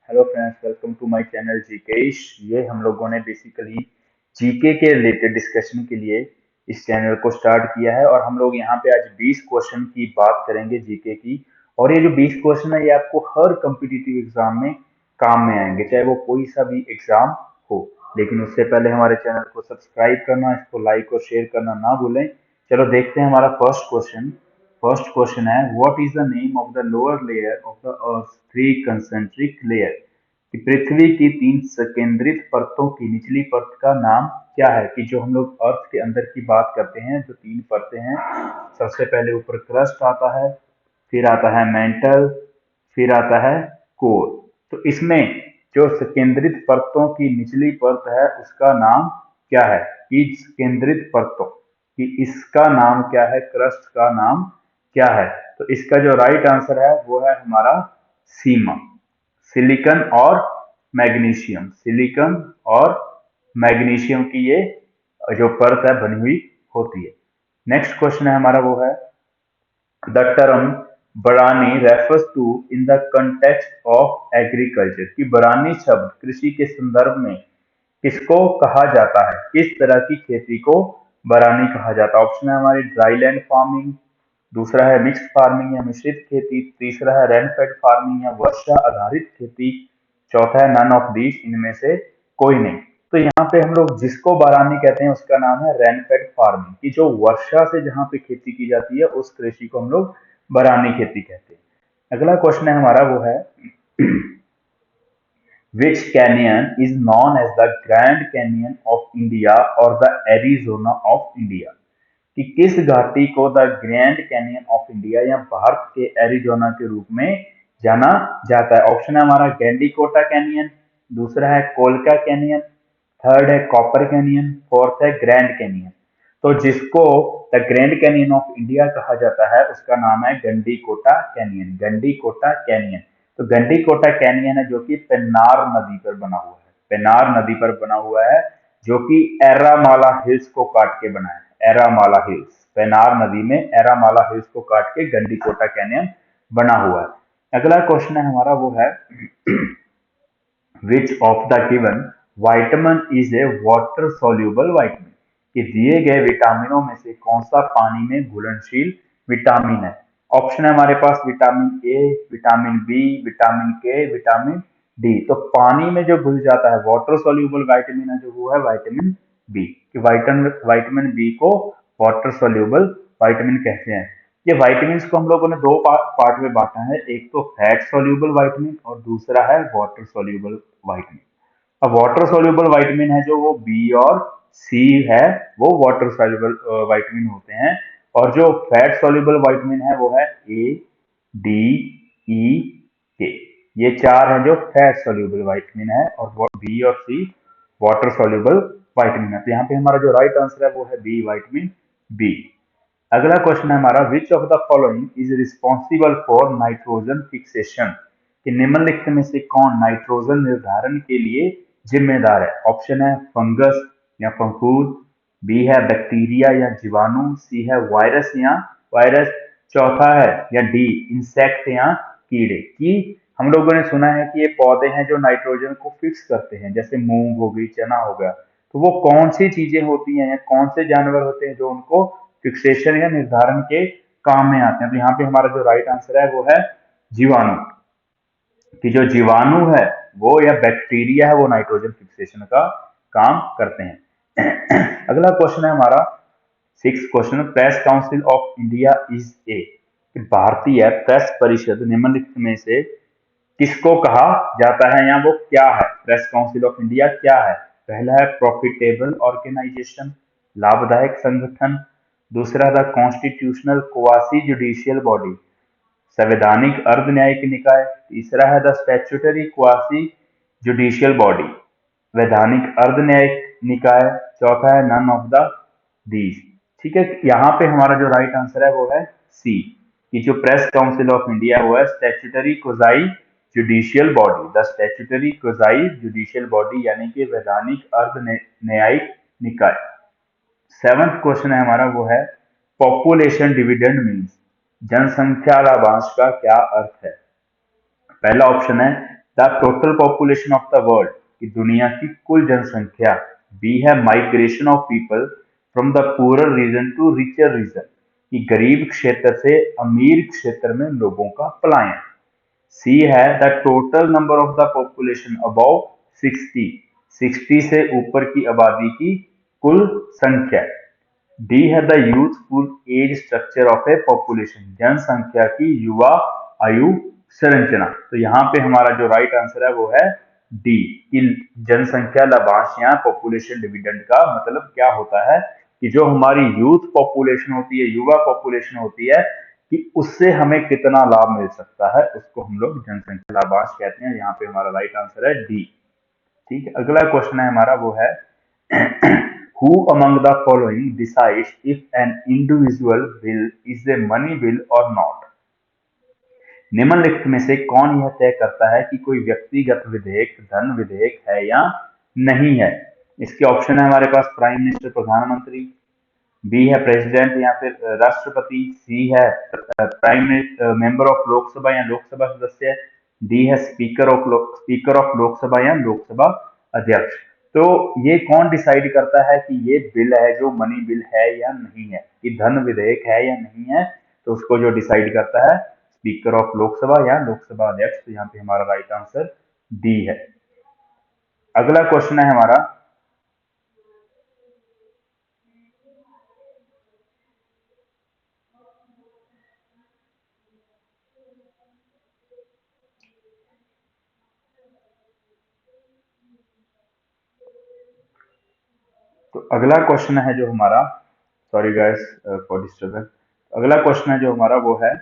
Hello friends, welcome to my channel जीकेश। ये हम लोगों ने बेसिकली जीके के रिलेटेड डिस्कशन के लिए इस चैनल को स्टार्ट किया है और हम लोग यहाँ पे आज 20 क्वेश्चन की बात करेंगे जीके की। और ये जो 20 क्वेश्चन है ये आपको हर कम्पिटिटिव एग्जाम में काम में आएंगे, चाहे वो कोई सा भी एग्जाम हो। लेकिन उससे पहले हमारे चैनल को सब्सक्राइब करना, इसको लाइक और शेयर करना ना भूलें। चलो देखते हैं हमारा फर्स्ट क्वेश्चन है, what is the name of the lower layer of the earth three concentric layer. कि पृथ्वी की तीन संकेंद्रित परतों की निचली परत का नाम क्या है। कि जो हम लोग अर्थ के अंदर की बात करते हैं, जो तीन परतें हैं, सबसे पहले ऊपर क्रस्ट आता है, फिर आता है मेंटल, फिर आता है कोर। तो इसमें जो संकेंद्रित परतों की निचली परत है उसका नाम क्या है। कि केंद्रित परतों कि इसका नाम क्या है, क्रस्ट का नाम क्या है। तो इसका जो राइट आंसर है वो है हमारा सीमा। सिलिकॉन और मैग्नीशियम की ये जो परत है बनी हुई होती है। नेक्स्ट क्वेश्चन है हमारा वो है, the term barani refers to in the context of agriculture. कि बरानी शब्द कृषि के संदर्भ में किसको कहा जाता है, किस तरह की खेती को बरानी कहा जाता है। ऑप्शन है हमारी ड्राईलैंड फार्मिंग, दूसरा है मिक्स्ड फार्मिंग या मिश्रित खेती, तीसरा है रेनफेड फार्मिंग या वर्षा आधारित खेती, चौथा है नन ऑफ दीज, इनमें से कोई नहीं। तो यहाँ पे हम लोग जिसको बारानी कहते हैं उसका नाम है रेनफेड फार्मिंग। की जो वर्षा से जहाँ पे खेती की जाती है उस कृषि को हम लोग बारानी खेती कहते हैं। अगला क्वेश्चन है हमारा वो है, which canyon is known as the Grand Canyon of India or the Arizona of India। कि किस घाटी को the grand canyon of India या भारत के एरिजोना के रूप में जाना जाता है। ऑप्शन है हमारा गेंडीकोटा कैनियन, दूसरा है कोलका कैनियन, थर्ड है कॉपर कैनियन, फोर्थ है ग्रैंड कैनियन। तो जिसको the grand canyon of India कहा जाता है उसका नाम है गंडीकोटा कैनियन। तो गंडीकोटा कैनियन है जो कि पेन्नार नदी पर बना हुआ है, जो कि एरामाला हिल्स को काट के बना है। एरामाला हिल्स, पेनार नदी में एरामाला हिल्स को काट के गंडीकोटा कैनियन बना हुआ है। अगला क्वेश्चन है हमारा वो है, which of the given vitamin is a water soluble vitamin. कि दिए गए विटामिनों में से कौन सा पानी में घुलनशील विटामिन है। ऑप्शन है हमारे पास vitamin A, vitamin B, vitamin K, vitamin D. तो पानी में जो घुल जाता है वाटर सोल्यूबल वाइटामिन है जो वो है विटामिन बी। कि विटामिन बी को वाटर सोल्यूबल वाइटामिन कहते हैं। ये वाइटामिन को हम लोगों ने दो पार्ट में बांटा है, एक तो फैट सोल्यूबल वाइटामिन और दूसरा है वाटर सोल्यूबल वाइटामिन। अब वाटर सोल्यूबल वाइटामिन है जो वो बी और सी है, वो वाटर सोल्यूबल वाइटामिन होते हैं। और जो फैट सोल्यूबल वाइटामिन है वो है ए, डी, ई, के। ये चार हैं जो फैट सोल्यूबल वाइटामिन है, और बी और सी वाटर सोल्यूबल वाइटामिन है। तो यहाँ पे हमारा जो राइट आंसर है वो है बी, विटामिन बी। अगला क्वेश्चन है हमारा, which of the following is responsible for nitrogen fixation. कि निम्नलिखित में से कौन नाइट्रोजन निर्धारण के लिए जिम्मेदार है। ऑप्शन है फंगस या फंगूस, बी है बैक्टीरिया या जीवाणु, सी है वायरस, चौथा है या डी इंसेक्ट या कीड़े। की हम लोगों ने सुना है कि ये पौधे हैं जो नाइट्रोजन को फिक्स करते हैं, जैसे मूंग हो गई, चना हो गया। तो वो कौन सी चीजें होती हैं या कौन से जानवर होते हैं जो उनको फिक्सेशन या निर्धारण के काम में आते हैं। तो यहाँ पे हमारा जो राइट आंसर है वो है जीवाणु। कि जो जीवाणु है वो या बैक्टीरिया है वो नाइट्रोजन फिक्सेशन का काम करते हैं। अगला क्वेश्चन है हमारा six question, press council of India is a. भारतीय प्रेस परिषद निम्नलिखित में से किसको कहा जाता है या वो क्या है। प्रेस काउंसिल ऑफ इंडिया क्या है। पहला है प्रॉफिटेबल ऑर्गेनाइजेशन, लाभदायक संगठन, दूसरा था कॉन्स्टिट्यूशनल क्वासी जुडिशियल बॉडी, संवैधानिक अर्ध न्यायिक निकाय, तीसरा है the statutory quasi judicial body, वैधानिक अर्ध न्यायिक निकाय, चौथा है नन ऑफ द दीज। ठीक है, यहाँ पे हमारा जो राइट आंसर है वो है सी। कि जो प्रेस काउंसिल ऑफ इंडिया वो है statutory quasi judicial body, the statutory quasi judicial body, यानी कि वैधानिक अर्ध न्यायिक निकाय। सेवंथ क्वेश्चन है हमारा वो है, पॉपुलेशन डिविडेंड मीन्स, जनसंख्या लाभांश का क्या अर्थ है। पहला ऑप्शन है the total population of the world, कि दुनिया की कुल जनसंख्या। बी है migration of people from the poor region to richer region, कि गरीब क्षेत्र से अमीर क्षेत्र में लोगों का पलायन। सी है the total number of the population about 60, 60 से ऊपर की आबादी की कुल संख्या। डी है the youthful age structure of a population, जनसंख्या की युवा आयु संरचना। तो यहाँ पे हमारा जो राइट आंसर है वो है डी, कि जनसंख्या लाभांश या पॉपुलेशन डिविडेंड का मतलब क्या होता है कि जो हमारी यूथ पॉपुलेशन होती है, युवा पॉपुलेशन होती है, कि उससे हमें कितना लाभ मिल सकता है, उसको हम लोग जनसंख्या लाभांश कहते हैं। यहाँ पे हमारा राइट आंसर है डी। ठीक है, अगला क्वेश्चन है हमारा वो है who among the following decides if an individual bill is a money bill or not? निम्नलिखित में से कौन यह तय करता है कि कोई व्यक्तिगत विधेयक धन विधेयक है या नहीं है? इसके ऑप्शन है हमारे पास प्राइम मिनिस्टर, प्रधानमंत्री, बी है प्रेसिडेंट या फिर राष्ट्रपति, सी है प्राइम मेंबर ऑफ लोकसभा या लोकसभा सदस्य, डी है स्पीकर ऑफ लोकसभा या लोकसभा अध्यक्ष। तो ये कौन डिसाइड करता है कि ये बिल है जो मनी बिल है या नहीं है, कि धन विधेयक है या नहीं है? तो उसको जो डिसाइड करता है स्पीकर ऑफ लोकसभा या लोकसभा अध्यक्ष। तो यहाँ पे हमारा राइट आंसर डी है। अगला क्वेश्चन है हमारा, तो अगला क्वेश्चन है जो हमारा, सॉरी गाइस फॉर डिस्टर्बेंस, अगला क्वेश्चन है जो हमारा वो है,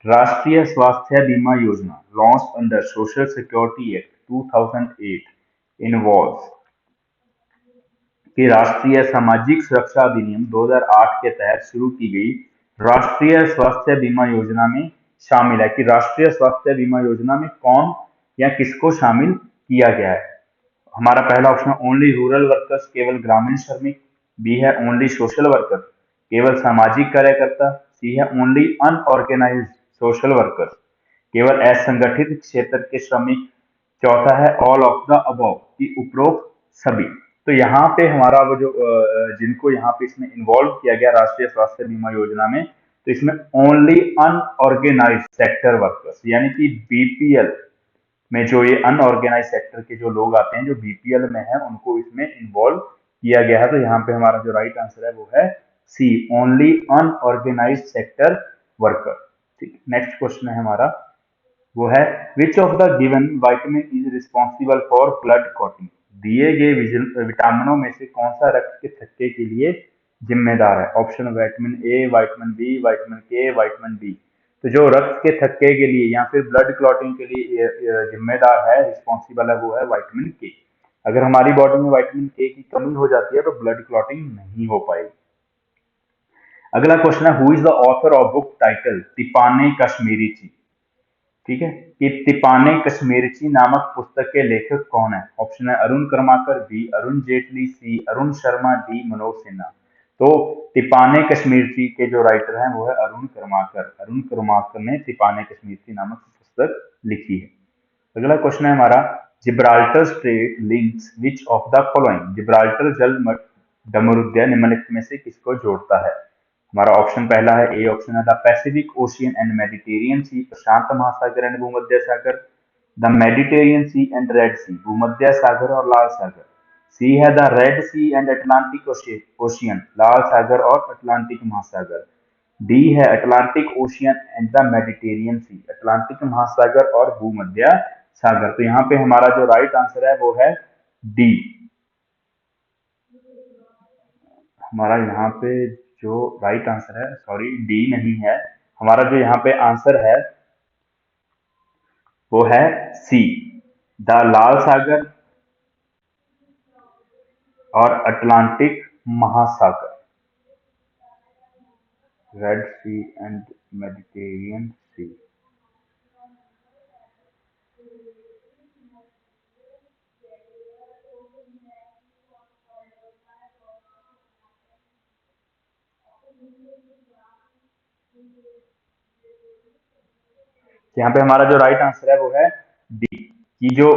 राष्ट्रीय स्वास्थ्य बीमा योजना launch under social security act 2008 involves, कि राष्ट्रीय सामाजिक सुरक्षा अधिनियम 2008 के तहत शुरू की गई राष्ट्रीय स्वास्थ्य बीमा योजना में शामिल है, कि राष्ट्रीय स्वास्थ्य बीमा योजना में कौन या किसको शामिल किया गया है? हमारा पहला ऑप्शन ओनली रूरल वर्कर्स, केवल ग्रामीण श्रमिक, बी है ओनली सोशल वर्कर, केवल सामाजिक कार्यकर्ता, सी है ओनली अनऑर्गेनाइज्ड सोशल वर्कर्स, केवल असंगठित क्षेत्र के श्रमिक, चौथा है ऑल ऑफ द अबव, कि उपरोक्त सभी। तो यहाँ पे हमारा वो जो जिनको यहाँ पे इसमें इन्वॉल्व किया गया राष्ट्रीय स्वास्थ्य बीमा योजना में, तो इसमें ओनली अनऑर्गेनाइज्ड सेक्टर वर्कर्स, यानी कि बीपीएल में जो ये अनऑर्गेनाइज सेक्टर के जो लोग आते हैं जो बीपीएल में है, उनको इसमें इन्वॉल्व किया गया है। तो यहाँ पे हमारा जो राइट आंसर है वो है सी, ओनली अनऑर्गेनाइज सेक्टर वर्कर। ठीक, नेक्स्ट क्वेश्चन है हमारा वो है, which of the given vitamin is responsible for blood clotting, दिए गए विटामिनों में से कौन सा रक्त के थक्के के लिए जिम्मेदार है? Option vitamin A, vitamin B, vitamin K, vitamin D. तो जो रक्त के थक्के के लिए या फिर ब्लड क्लॉटिंग के लिए जिम्मेदार है, रिस्पॉन्सिबल है, वो है विटामिन के। अगर हमारी बॉडी में विटामिन के की कमी हो जाती है तो ब्लड क्लॉटिंग नहीं हो पाएगी। अगला क्वेश्चन है, who is the author of book title तिपाने कश्मीरी ची? ठीक है, कि तिपाने कश्मीरची नामक पुस्तक के लेखक कौन है? ऑप्शन है अरुण कर्माकर, बी अरुण जेटली, सी अरुण शर्मा, डी मनोज सिन्हा। तो तिपाने कश्मीरची के जो राइटर हैं वो है अरुण कर्माकर। अरुण कर्माकर ने तिपाने कश्मीरची नामक पुस्तक लिखी है। अगला क्वेश्चन है हमारा, Gibraltar straight links which of the following, Gibraltar जल डमरुद्या निम्नलिखित में से किसको जोड़ता है? हमारा ऑप्शन पहला है ए, ऑप्शन है the Pacific Ocean and Mediterranean Sea, प्रशांत महासागर एंड भूमध्य सागर, the Mediterranean Sea and Red Sea, भूमध्य सागर और लाल सागर, सी है the Red Sea and Atlantic Ocean, लाल सागर और अटलांटिक महासागर, डी है Atlantic Ocean and the Mediterranean Sea, Atlantic महासागर और भूमध्य सागर। तो यहाँ पे हमारा जो राइट आंसर है वो है डी। हमारा यहाँ पे जो राइट आंसर है, सॉरी डी नहीं है, हमारा जो यहाँ पे आंसर है वो है सी, द लाल सागर और अटलांटिक महासागर, रेड सी एंड मेडिटेरियन सी। यहाँ पे हमारा जो राइट आंसर है वो है डी, कि जो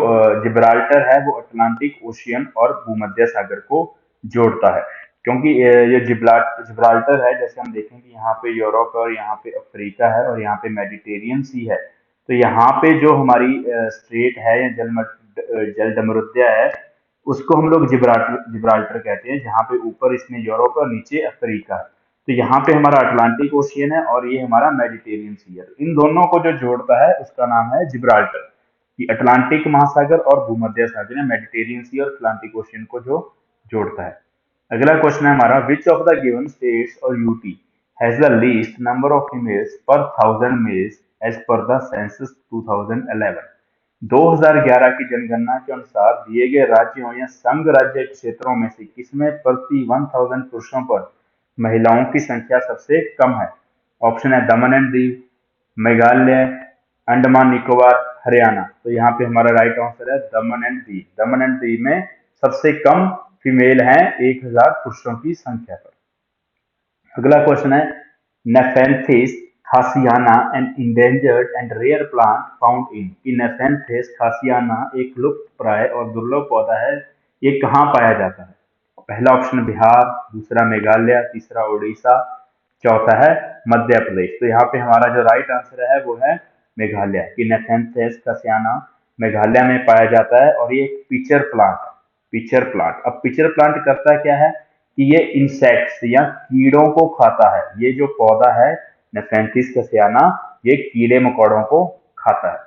जिब्राल्टर है वो अटलांटिक ओशियन और भूमध्य सागर को जोड़ता है। क्योंकि ये जिब्राल्टर है, जैसे हम देखें कि यहाँ पे यूरोप और यहाँ पे अफ्रीका है और यहाँ पे मेडिटेरियन सी है। तो यहाँ पे जो हमारी स्ट्रेट है या जलदमरुद्या है, उसको हम लोग जिब्राल्टर जिब्राल्टर कहते हैं, जहाँ पे ऊपर इसमें यूरोप और नीचे अफ्रीका है। तो यहाँ पे हमारा अटलांटिक ओशियन है और ये हमारा मेडिटेरियन सी है। इन दोनों को जो जोड़ता है उसका नाम है जिब्राल्टर। कि अटलांटिक महासागर और भूमध्य सागर या मेडिटेरियन सी और अटलांटिक ओशियन को जो जोड़ता है। अगला क्वेश्चन है हमारा, which of the given states और UT has the least number of females per thousand males as per the census 2011। 2011 की जनगणना के अनुसार दिए गए राज्यों या संघ राज्य क्षेत्रों में से किसमें प्रति 1000 पुरुषों पर महिलाओं की संख्या सबसे कम है? ऑप्शन है दमन एंड दीव, मेघालय, अंडमान निकोबार, हरियाणा। तो यहाँ पे हमारा राइट आंसर है दमन and Diu. Daman and Diu में सबसे कम फीमेल हैं 1000 पुरुषों की संख्या पर। अगला क्वेश्चन है, Nepenthes khasiana an endangered and rare plant found in. कि नेफेंथिस खासियाना एक लुप्त प्राय और दुर्लभ पौधा है, ये कहाँ पाया जाता है? पहला ऑप्शन बिहार, दूसरा मेघालय, तीसरा उड़ीसा, चौथा है मध्य प्रदेश। तो यहाँ पे हमारा जो राइट आंसर है वो है मेघालय। कि नेफेंथिस खासियाना मेघालय में पाया जाता है और ये एक पिचर प्लांट है। पिचर प्लांट, अब पिचर प्लांट करता क्या है कि ये इंसेक्ट्स या कीड़ों को खाता है। ये जो पौधा है नेफेंथिस कैसियाना, ये कीड़े मकोड़ों को खाता है।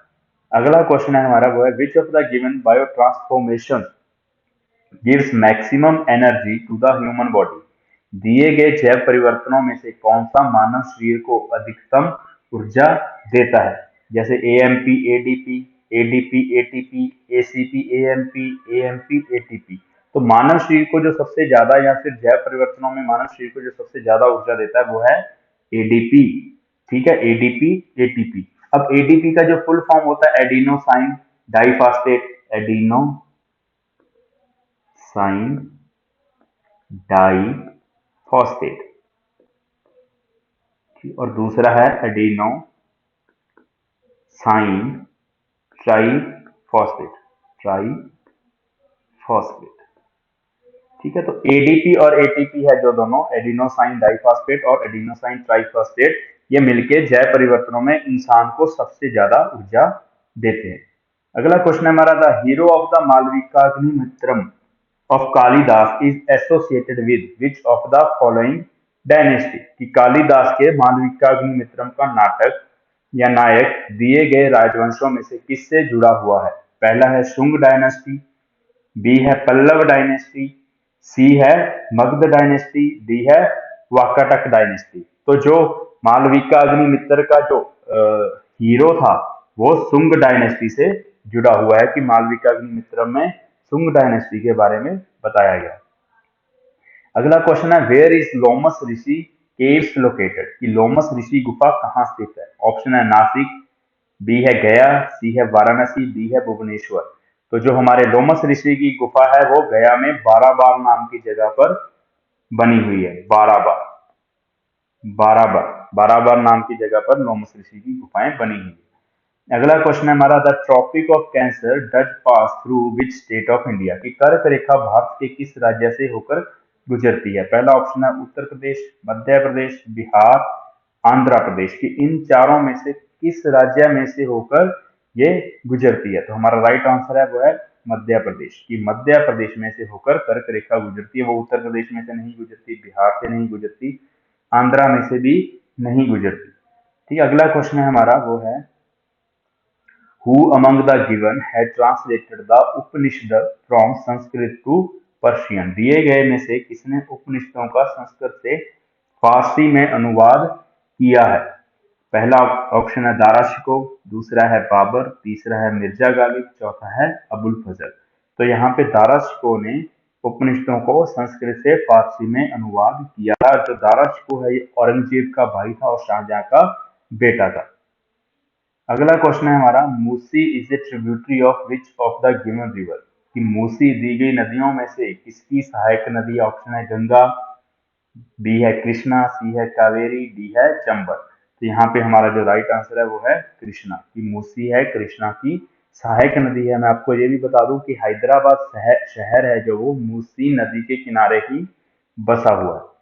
अगला क्वेश्चन है हमारा वो है, which of the given biotransformation gives maximum energy to the human body. दिए गए जैव परिवर्तनों में से कौन सा मानव शरीर को अधिकतम ऊर्जा देता है? जैसे AMP ADP, ADP ATP, ACP AMP, AMP ATP. तो मानव शरीर को जो सबसे ज्यादा या फिर जैव परिवर्तनों में मानव शरीर को जो सबसे ज्यादा ऊर्जा देता है वो है एडीपी। ठीक है, एडीपी एटीपी। अब एडीपी का जो फुल फॉर्म होता है एडिनोसाइन डाइफॉस्फेट, एडिनोसाइन डाइफॉस्फेट, और दूसरा है एडिनोसाइन ट्राइफॉस्फेट, ट्राइफॉस्फेट। ठीक है, तो एडीपी और एटीपी है जो दोनों, एडिनोसाइन डाइफॉस्फेट और एडिनोसाइन ट्राइफॉस्फेट, ये मिलके जैव परिवर्तनों में इंसान को सबसे ज्यादा ऊर्जा देते हैं। अगला क्वेश्चन है हमारा, the hero of the Malavikagnimitram of Kalidas is associated with which of the following dynasty. कि कालिदास के मालविकाग्निमित्रम का नाटक या नायक दिए गए राजवंशों में से किससे जुड़ा हुआ है? पहला है शुंग डायनेस्टी, बी है पल्लव डायनेस्टी, सी है मगध डायनेस्टी, डी है वाकाटक डायनेस्टी। तो जो मालविका अग्निमित्र का जो हीरो था वो शुंग डायनेस्टी से जुड़ा हुआ है। कि मालविका अग्निमित्र में शुंग डायनेस्टी के बारे में बताया गया। अगला क्वेश्चन है, where is Lomas Rishi caves located. कि लोमस ऋषि गुफा कहाँ स्थित है? ऑप्शन है नासिक, बी है गया, सी है वाराणसी, डी है भुवनेश्वर। तो जो हमारे लोमस ऋषि की गुफा है वो गया में बाराबार नाम की जगह पर बनी हुई है। बाराबार, बाराबार, बाराबार नाम की जगह पर लोमस ऋषि की गुफाएं बनी हुई है। अगला क्वेश्चन है हमारा, the tropic of cancer does pass through which state of India. की कर्क रेखा भारत के किस राज्य से होकर गुजरती है? पहला ऑप्शन है उत्तर प्रदेश, मध्य प्रदेश, बिहार, आंध्र प्रदेश। की इन चारों में से किस राज्य में से होकर ये गुजरती है? तो हमारा राइट आंसर है वो है मध्य प्रदेश। की मध्य प्रदेश में से होकर कर्क रेखा गुजरती है। वो उत्तर प्रदेश में से नहीं गुजरती, बिहार से नहीं गुजरती, आंध्रा में से भी नहीं गुजरती। ठीक है, अगला क्वेश्चन है हमारा वो है, who among the given had translated the Upanishad from Sanskrit to Persian. दिए गए में से किसने उपनिषदों का संस्कृत से फारसी में अनुवाद किया है? पहला ऑप्शन है दारा शिकोह, दूसरा है बाबर, तीसरा है मिर्जा गालिब, चौथा है अबुल फजल। तो यहाँ पे दारा शिकोह ने उपनिषदों को संस्कृत से फारसी में अनुवाद किया। जो दारा शिकोह है ये औरंगजेब का भाई था और शाहजहां का बेटा था। अगला क्वेश्चन है हमारा, Musi is a tributary of which of the given river. कि मूसी दी गई नदियों में से किसकी सहायक नदी? ऑप्शन है गंगा, बी है कृष्णा, सी है कावेरी, डी है चंबल। तो यहाँ पे हमारा जो राइट आंसर है वो है कृष्णा। की मूसी है कृष्णा की सहायक नदी है। मैं आपको ये भी बता दूं कि हैदराबाद शहर है जो वो मूसी नदी के किनारे ही बसा हुआ है।